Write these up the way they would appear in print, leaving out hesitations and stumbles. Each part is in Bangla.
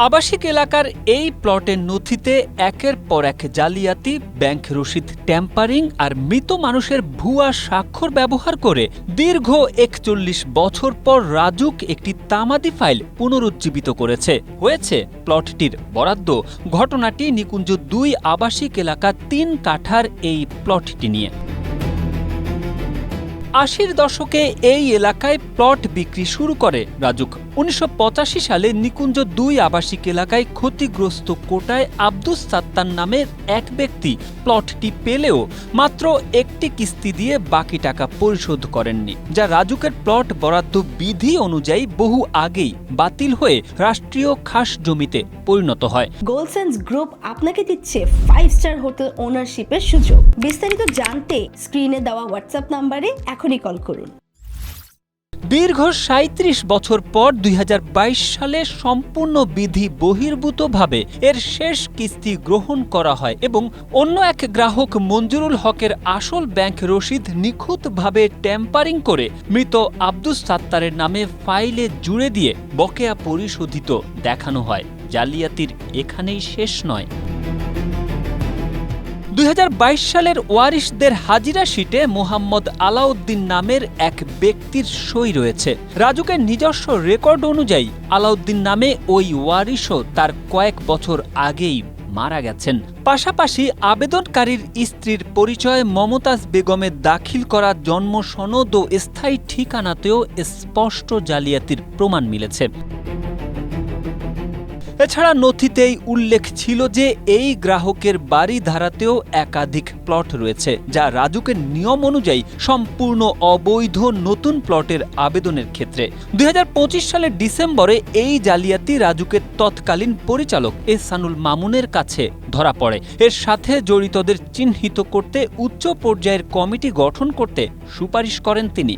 আবাসিক এলাকার এই প্লটের নথিতে একের পর এক জালিয়াতি, ব্যাংক রসিদ ট্যাম্পারিং আর মৃত মানুষের ভুয়া স্বাক্ষর ব্যবহার করে দীর্ঘ ৪১ বছর পর রাজুক একটি তামাদি ফাইল পুনরুজ্জীবিত করেছে। হয়েছে প্লটটির বরাদ্দ। ঘটনাটি নিকুঞ্জ ২ আবাসিক এলাকা ৩ কাঠার এই প্লটটি নিয়ে। ৮০-র দশকে এই এলাকায় প্লট বিক্রি শুরু করে রাজুক। ১৯৮৫ সালে নিকুঞ্জ ২ আবাসিক এলাকায় ক্ষতিগ্রস্ত কোটায় আব্দুস সাত্তার নামের এক ব্যক্তি প্লটটি পেলেও মাত্র একটি কিস্তি দিয়ে বাকি টাকা পরিশোধ করেননি, যা রাজুকের প্লট বরাদ্দ বিধি অনুযায়ী বহু আগেই বাতিল হয়ে রাষ্ট্রীয় খাস জমিতে পরিণত হয়। গোলসেন্স গ্রুপ আপনাকে দিচ্ছে 5 স্টার হোটেল ওনারশিপের সুযোগ। বিস্তারিত জানতে স্ক্রিনে দেওয়া হোয়াটসঅ্যাপ নাম্বারে এখনই কল করুন। দীর্ঘ ৩৭ বছর পর ২০২২ সালে সম্পূর্ণ বিধি বহির্ভূতভাবে এর শেষ কিস্তি গ্রহণ করা হয় এবং অন্য এক গ্রাহক মঞ্জুরুল হকের আসল ব্যাংক রসিদ নিখুঁতভাবে ট্যাম্পারিং করে মৃত আব্দুস সাত্তারের নামে ফাইলে জুড়ে দিয়ে বকেয়া পরিশোধিত দেখানো হয়। জালিয়াতির এখানেই শেষ নয়। ২০২২ সালের ওয়ারিশদের হাজিরা শিটে মোহাম্মদ আলাউদ্দিন নামের এক ব্যক্তির সই রয়েছে। রাজুকের নিজস্ব রেকর্ড অনুযায়ী আলাউদ্দিন নামে ওই ওয়ারিশও তার কয়েক বছর আগেই মারা গেছেন। পাশাপাশি আবেদনকারীর স্ত্রীর পরিচয় মমতাজ বেগমের দাখিল করা জন্ম সনদ ও স্থায়ী ঠিকানাতেও স্পষ্ট জালিয়াতির প্রমাণ মিলেছে। এছাড়া নথিতেই উল্লেখ ছিল যে এই গ্রাহকের বাড়ি ধারাতেও একাধিক প্লট রয়েছে, যা রাজুকের নিয়ম অনুযায়ী সম্পূর্ণ অবৈধ নতুন প্লটের আবেদনের ক্ষেত্রে। ২০২৫ সালের ডিসেম্বরে এই জালিয়াতি রাজুকের তৎকালীন পরিচালক এহসানুল মামুনের কাছে ধরা পড়ে। এর সাথে জড়িতদের চিহ্নিত করতে উচ্চ পর্যায়ের কমিটি গঠন করতে সুপারিশ করেন তিনি।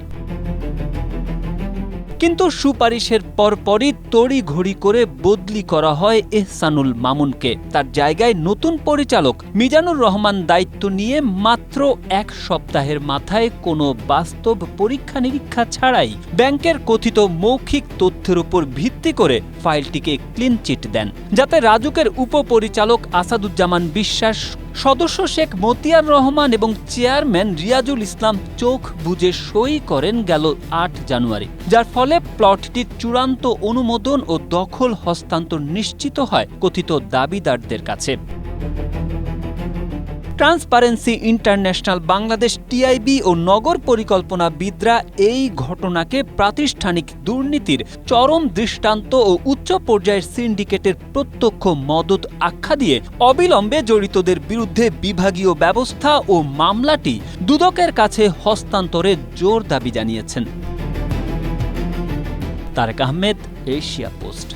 কিন্তু সুপারিশের পরপরই তড়িঘড়ি করে বদলি করা হয় এহসানুল মামুনকে। তার জায়গায় নতুন পরিচালক মিজানুর রহমান দায়িত্ব নিয়ে মাত্র ১ সপ্তাহের মাথায় কোনো বাস্তব পরীক্ষা নিরীক্ষা ছাড়াই ব্যাংকের কথিত মৌখিক তথ্যের উপর ভিত্তি করে ফাইলটিকে ক্লিন চিট দেন, যাতে রাজুকের উপপরিচালক আসাদুজ্জামান বিশ্বাস, সদস্য শেখ মতিয়ার রহমান এবং চেয়ারম্যান রিয়াজুল ইসলাম চোখ বুজে সই করেন গেল ৮ জানুয়ারি, যার ফলে প্লটটির চূড়ান্ত অনুমোদন ও দখল হস্তান্তর নিশ্চিত হয় কথিত দাবিদারদের কাছে। ট্রান্সপারেন্সি ইন্টারন্যাশনাল বাংলাদেশ, টিআইবি ও নগর পরিকল্পনাবিদরা এই ঘটনাকে প্রাতিষ্ঠানিক দুর্নীতির চরম দৃষ্টান্ত ও উচ্চ পর্যায়ের সিন্ডিকেটের প্রত্যক্ষ মদত আখ্যা দিয়ে অবিলম্বে জড়িতদের বিরুদ্ধে বিভাগীয় ব্যবস্থা ও মামলাটি দুদকের কাছে হস্তান্তরের জোর দাবি জানিয়েছেন। Tarek Ahmed, Asia post.